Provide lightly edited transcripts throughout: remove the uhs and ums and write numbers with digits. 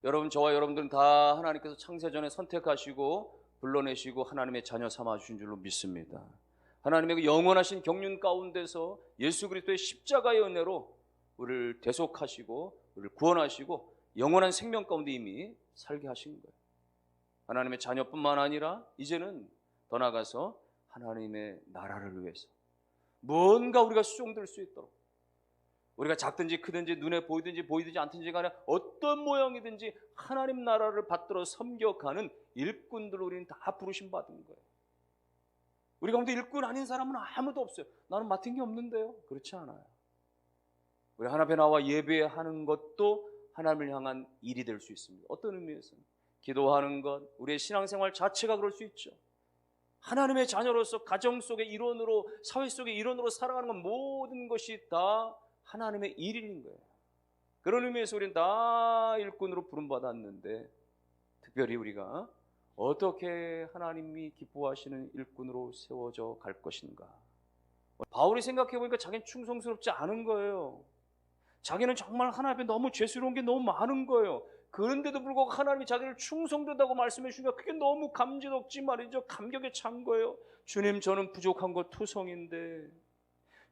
여러분, 저와 여러분들은 다 하나님께서 창세전에 선택하시고 불러내시고 하나님의 자녀 삼아주신 줄로 믿습니다. 하나님의 그 영원하신 경륜 가운데서 예수 그리스도의 십자가의 은혜로 우리를 대속하시고 우리를 구원하시고 영원한 생명 가운데 이미 살게 하신 거예요. 하나님의 자녀뿐만 아니라 이제는 더 나아가서 하나님의 나라를 위해서 무언가 우리가 수종될 수 있도록, 우리가 작든지 크든지 눈에 보이든지 보이든지 않든지 간에 어떤 모양이든지 하나님 나라를 받들어 섬겨가는 일꾼들을 우리는 다 부르심 받은 거예요. 우리 가운데 일꾼 아닌 사람은 아무도 없어요. 나는 맡은 게 없는데요. 그렇지 않아요. 우리 하나님 앞에 나와 예배하는 것도 하나님을 향한 일이 될 수 있습니다. 어떤 의미에서는 기도하는 것, 우리의 신앙생활 자체가 그럴 수 있죠. 하나님의 자녀로서 가정 속의 일원으로, 사회 속의 일원으로 살아가는 건 모든 것이 다 하나님의 일인 거예요. 그런 의미에서 우리는 다 일꾼으로 부름받았는데, 특별히 우리가 어떻게 하나님이 기뻐하시는 일꾼으로 세워져 갈 것인가. 바울이 생각해보니까 자기는 충성스럽지 않은 거예요. 자기는 정말 하나님 앞에 너무 죄스러운 게 너무 많은 거예요. 그런데도 불구하고 하나님이 자기를 충성되다고 말씀해 주니까 그게 너무 감지덕지 말이죠. 감격에 찬 거예요. 주님, 저는 부족한 것 투성인데,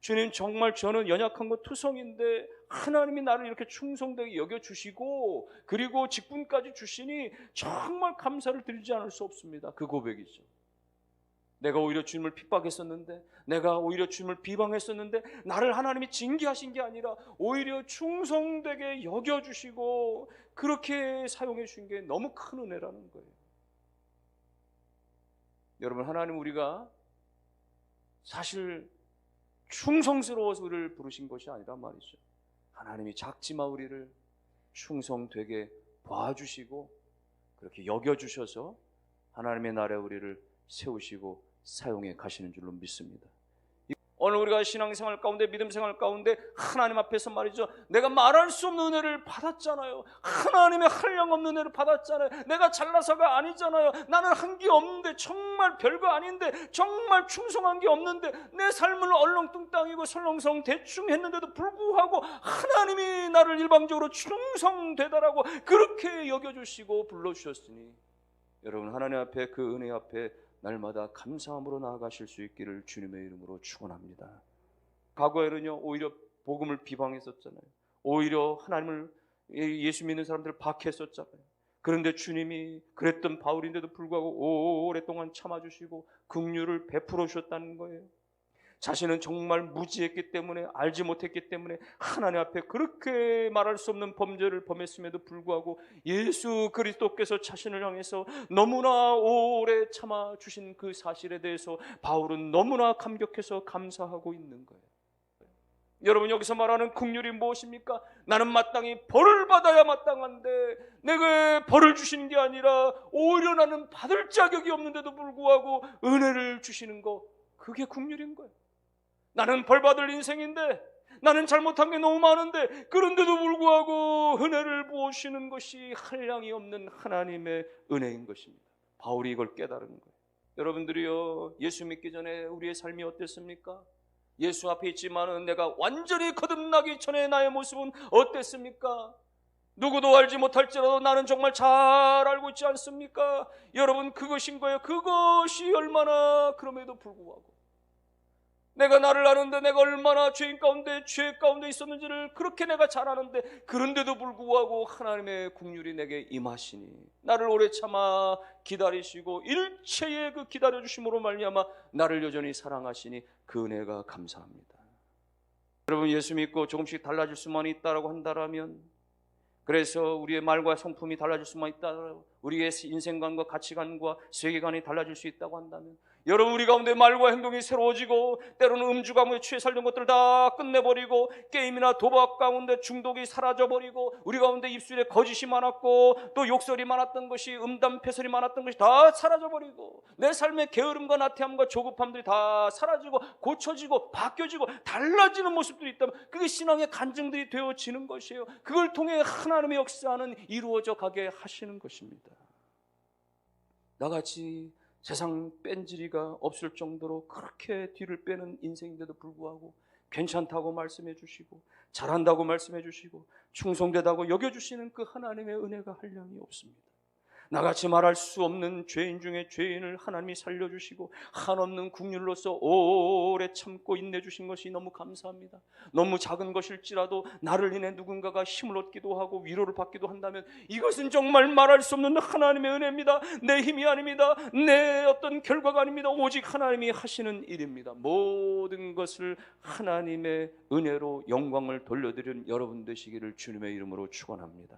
주님, 정말 저는 연약한 것 투성인데 하나님이 나를 이렇게 충성되게 여겨주시고 그리고 직분까지 주시니 정말 감사를 드리지 않을 수 없습니다. 그 고백이죠. 내가 오히려 주님을 핍박했었는데, 내가 오히려 주님을 비방했었는데 나를 하나님이 징계하신 게 아니라 오히려 충성되게 여겨주시고 그렇게 사용해 주신 게 너무 큰 은혜라는 거예요. 여러분, 하나님 우리가 사실 충성스러워서 우리를 부르신 것이 아니란 말이죠. 하나님이 작지만 우리를 충성되게 봐주시고 그렇게 여겨주셔서 하나님의 나라에 우리를 세우시고 사용해 가시는 줄로 믿습니다. 오늘 우리가 신앙생활 가운데, 믿음생활 가운데 하나님 앞에서 말이죠, 내가 말할 수 없는 은혜를 받았잖아요. 하나님의 한량없는 은혜를 받았잖아요. 내가 잘나서가 아니잖아요. 나는 한 게 없는데, 정말 별거 아닌데, 정말 충성한 게 없는데, 내 삶을 얼렁뚱땅이고 설렁성 대충 했는데도 불구하고 하나님이 나를 일방적으로 충성되다라고 그렇게 여겨주시고 불러주셨으니, 여러분, 하나님 앞에, 그 은혜 앞에 날마다 감사함으로 나아가실 수 있기를 주님의 이름으로 축원합니다. 과거에는요, 오히려 복음을 비방했었잖아요. 오히려 하나님을, 예수 믿는 사람들을 박했었잖아요. 그런데 주님이 그랬던 바울인데도 불구하고 오랫동안 참아주시고 긍휼을 베풀어 주셨다는 거예요. 자신은 정말 무지했기 때문에, 알지 못했기 때문에 하나님 앞에 그렇게 말할 수 없는 범죄를 범했음에도 불구하고 예수 그리스도께서 자신을 향해서 너무나 오래 참아주신 그 사실에 대해서 바울은 너무나 감격해서 감사하고 있는 거예요. 여러분, 여기서 말하는 긍휼이 무엇입니까? 나는 마땅히 벌을 받아야 마땅한데 내가 벌을 주시는 게 아니라 오히려 나는 받을 자격이 없는데도 불구하고 은혜를 주시는 거, 그게 긍휼인 거예요. 나는 벌받을 인생인데, 나는 잘못한 게 너무 많은데, 그런데도 불구하고 은혜를 부어주시는 것이 한량이 없는 하나님의 은혜인 것입니다. 바울이 이걸 깨달은 거예요. 여러분들이요, 예수 믿기 전에 우리의 삶이 어땠습니까? 예수 앞에 있지만은 내가 완전히 거듭나기 전에 나의 모습은 어땠습니까? 누구도 알지 못할지라도 나는 정말 잘 알고 있지 않습니까? 여러분, 그것인 거예요. 그것이 얼마나, 그럼에도 불구하고 내가 나를 아는데 내가 얼마나 죄 가운데 있었는지를 그렇게 내가 잘 아는데, 그런데도 불구하고 하나님의 긍휼이 내게 임하시니, 나를 오래 참아 기다리시고 일체의 그 기다려주심으로 말미암아 나를 여전히 사랑하시니 그 은혜가 감사합니다. 여러분, 예수 믿고 조금씩 달라질 수만 있다라고 한다라면, 그래서 우리의 말과 성품이 달라질 수만 있다라고, 우리의 인생관과 가치관과 세계관이 달라질 수 있다고 한다면, 여러분, 우리 가운데 말과 행동이 새로워지고 때로는 음주가무에 취해 살던 것들을 다 끝내버리고 게임이나 도박 가운데 중독이 사라져버리고 우리 가운데 입술에 거짓이 많았고 또 욕설이 많았던 것이, 음담패설이 많았던 것이 다 사라져버리고 내 삶의 게으름과 나태함과 조급함들이 다 사라지고 고쳐지고 바뀌어지고 달라지는 모습들이 있다면 그게 신앙의 간증들이 되어지는 것이에요. 그걸 통해 하나님의 역사는 이루어져 가게 하시는 것입니다. 나같이 세상 뺀질이가 없을 정도로 그렇게 뒤를 빼는 인생인데도 불구하고 괜찮다고 말씀해 주시고 잘한다고 말씀해 주시고 충성되다고 여겨주시는 그 하나님의 은혜가 한량이 없습니다. 나같이 말할 수 없는 죄인 중에 죄인을 하나님이 살려주시고 한없는 긍휼로서 오래 참고 인내주신 것이 너무 감사합니다. 너무 작은 것일지라도 나를 인해 누군가가 힘을 얻기도 하고 위로를 받기도 한다면 이것은 정말 말할 수 없는 하나님의 은혜입니다. 내 힘이 아닙니다. 내 어떤 결과가 아닙니다. 오직 하나님이 하시는 일입니다. 모든 것을 하나님의 은혜로 영광을 돌려드리는 여러분 되시기를 주님의 이름으로 축원합니다.